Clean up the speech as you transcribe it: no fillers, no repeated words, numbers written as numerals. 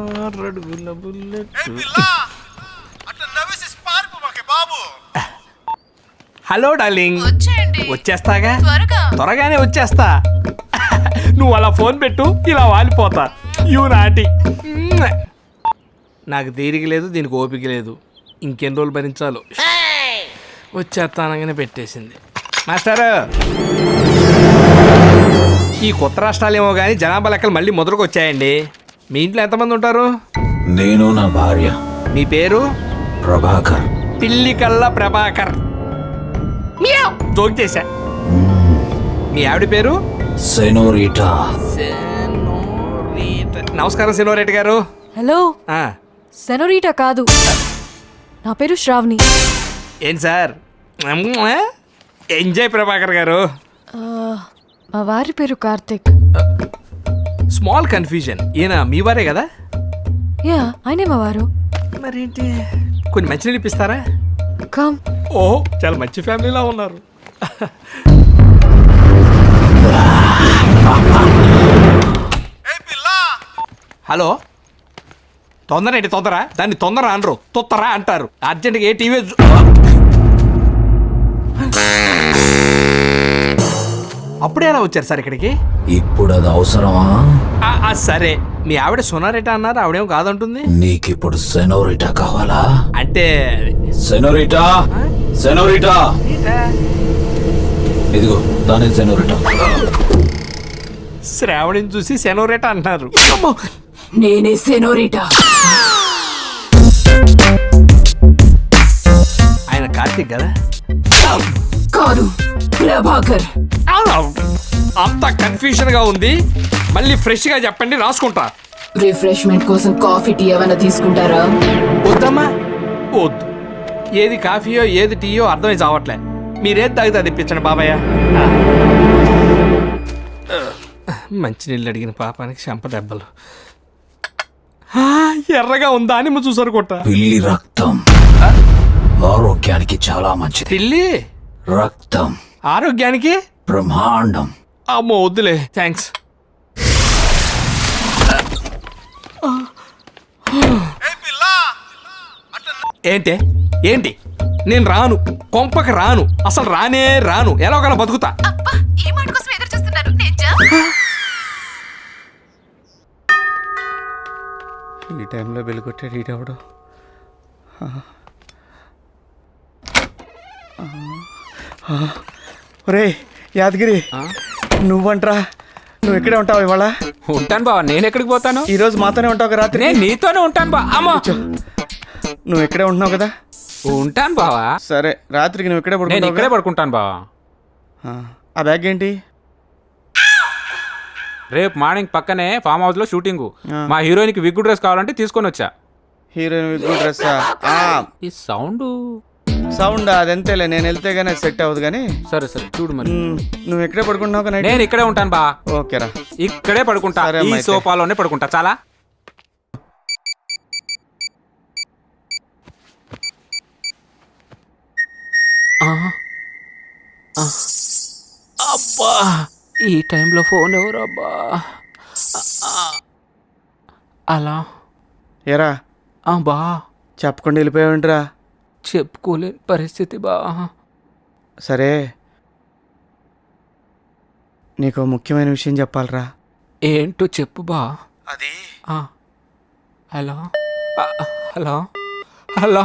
6 bullet. Hello darling, వచ్చేస్తాగా, త్వరగానే వచ్చేస్తా. నువ్వు అలా ఫోన్ పెట్టు, ఇలా వాలిపోతా. You naughty. నాకు తీరిక లేదు, దీనికి ఓపిక లేదు. ఇంకెన్ని రోజులు భరించాలో. వచ్చేస్తానగానే పెట్టేసింది. మాస్టర్, ఈ కొత్త రాష్ట్రాలేమో కానీ జనాభా లెక్కలు మళ్ళీ మొదలుకు వచ్చాయండి. మీ ఇంట్లో ఎంతమంది ఉంటారు? నేను, నా భార్య. మీ పేరు? ప్రభాకర్. పిల్లి కళ్ళ ప్రభాకర్. జోక్ చేశా. మీ ఆవిడ పేరు? సెనోరిటా. నమస్కారం సెనోరిటా గారు. హలో. సెనోరిటా కాదు, నా పేరు శ్రావణి. ఏంటి సార్? ఎంజాయ్ ప్రభాకర్ గారు. మా వారి పేరు కార్తిక్. Small confusion. ఈయన మీ వారే కదా? యా, ఆయనే మా వారు. మరేంటి, కొన్ని మంచినీళ్ళు ఇప్పిస్తారా? కమ్. ఓ, చాలా మంచి ఫ్యామిలీలా ఉన్నారు. హలో, తొందర ఏంటి తొందర? దాన్ని తొందర అనరు, తొత్తరా అంటారు. అర్జెంట్గా ఏ టీవీ. అప్పుడే ఎలా వచ్చారు సార్ ఇక్కడికి? ఇప్పుడు అది అవసరమా? సరే, మీ ఆవిడ సొనారిటా అన్నారు, ఆవిడేం కాదంటుంది. నీకిప్పుడు సెనోరిటా కావాలా? అంటే సెనోరిటా, సెనోరిటా, ఇదిగో దాని సెనోరిటా. శ్రావణిని చూసి సెనోరిటా అంటున్నారు. నేనే సెనోరిటా. ఆయన కార్తీక్ కదా? కాదు, ప్రభాకర్. అంత కన్ఫ్యూజన్ గా ఉంది. మళ్ళీ ఫ్రెష్ గా చెప్పండి, రాసుకుంటా. రిఫ్రెష్మెంట్ కోసం కాఫీ టీ ఏమైనా తీసుకుంటారా? వద్దమ్మా, వద్దు. ఏది కాఫీయో ఏది టీయో అర్థమై చావట్లే. మీరేది తాగితే అది ఇప్పించండి బాబాయ్. మంచినీళ్ళు అడిగిన పాపానికి చెంప దెబ్బలు. ఎర్రగా ఉందా అని చూసారు కొట్ట. పిల్లి రక్తం ఆరోగ్యానికి చాలా మంచిది. పిల్లి రక్తం ఆరోగ్యానికి బ్రహ్మాండం. అమ్మో వద్దులే, థ్యాంక్స్. ఏంటి ఏంటి? నేను రాను, కొంపకి రాను, అసలు రానే రాను. ఎలాగోలా బతుకుతా. ఈ టైంలో బెల్లు కొట్టాడు ఈడెవడు? ఒరే యాదగిరి, నువ్వంట్రా, నువ్వు ఇక్కడే ఉంటావు ఇవాళ? ఉంటాను బావ. నేను ఎక్కడికి పోతాను? ఈ రోజు మాతోనే ఉంటావు కదా రాత్రి? నేను నీతోనే ఉంటాను బా. అమ్మా, నువ్వు ఇక్కడే ఉంటున్నావు కదా? ఉంటాను బావా. సరే, రాత్రికి నువ్వు ఇక్కడే నేను ఇక్కడే పడుకుంటాను బావా. ఆ బ్యాగ్ ఏంటి? రేపు మార్నింగ్ పక్కనే ఫామ్ హౌస్ లో షూటింగ్. మా హీరోయిన్ కి విగ్ డ్రెస్ కావాలంటే తీసుకొని వచ్చా. Heroine wig dress? ఈ సౌండ్ అదంతేలే, నేను వెళ్తే గానీ సెట్ అవ్వదు కానీ. సరే సరే చూడు మరి. నువ్వు ఎక్కడే పడుకుంటున్నావు కదా? నేను ఇక్కడే ఉంటాను బా. ఓకేరా, ఇక్కడే పడుకుంటా. ఈ సోఫాలోనే పడుకుంటా. చాలా. అబ్బా, ఈ టైంలో ఫోన్ ఎవరు అబ్బా? అలా ఏరా బా, చెప్పకుండా వెళ్ళిపోయావుంట్రా? చెప్పుకోలేని పరిస్థితి బా. సరే, నీకు ముఖ్యమైన విషయం చెప్పాలరా. ఏంటో చెప్పు బా. అది హలో హలో హలో